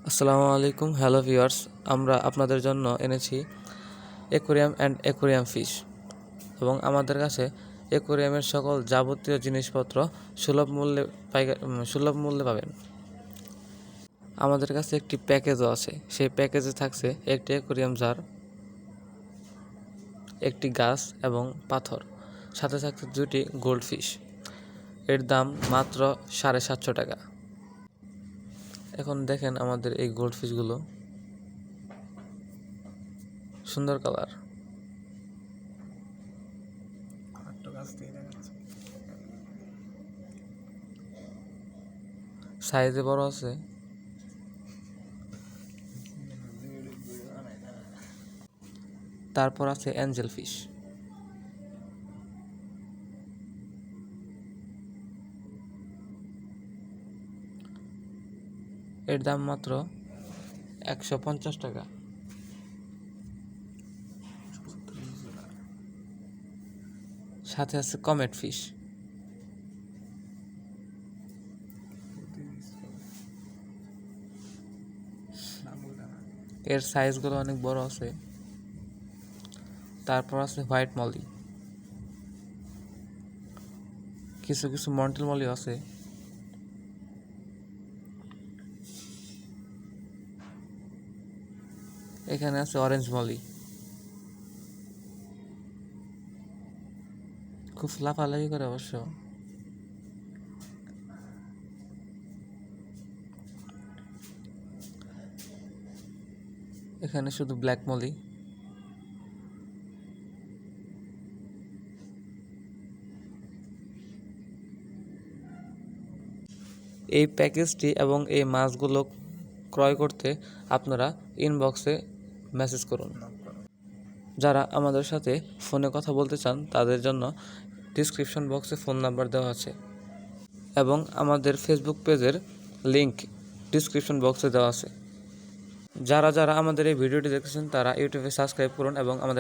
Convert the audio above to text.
আসসালামু আলাইকুম, hello viewers. আমরা আপনাদের জন্য এনেছি অ্যাকোয়ারিয়াম অ্যান্ড অ্যাকোয়ারিয়াম ফিশ, এবং আমাদের কাছে অ্যাকোয়ারিয়ামের সকল যাবতীয় জিনিসপত্র সুলভ মূল্যে পাবেন। আমাদের কাছে একটি প্যাকেজও আছে। সেই প্যাকেজে থাকছে একটি অ্যাকোয়ারিয়াম জার, একটি গাছ এবং পাথর, সাথে থাকছে 2টি গোল্ড ফিশ। এর দাম মাত্র 750 টাকা। এখন দেখেন আমাদের এই গোল্ড ফিশগুলো, সুন্দর কালার। সাইজে বড় আছে। তারপর আছে অ্যাঞ্জেল ফিশ। এর দাম মাত্র 150 টাকা। সাথে আছে কমেট ফিশ। এর সাইজগুলো অনেক বড় আছে। তারপর আছে হোয়াইট মলি, কিছু কিছু মন্টেল মলি আছে। এখানে আছে অরেঞ্জ মলি, খুব লাফালাফি করে অবশ্য। এখানে শুধু ব্ল্যাক মলি। এই প্যাকেজটি এবং এই মাছগুলো ক্রয় করতে আপনারা ইনবক্সে মেসেজ করুন। যারা আমাদের সাথে ফোনে কথা বলতে চান তাদের জন্য ডিসক্রিপশন বক্সে ফোন নাম্বার দেওয়া আছে, এবং আমাদের ফেসবুক পেজের লিংক ডিসক্রিপশন বক্সে দেওয়া আছে। যারা যারা আমাদের এই ভিডিওটি দেখতেছেন তারা ইউটিউবে সাবস্ক্রাইব করুন এবং আমাদের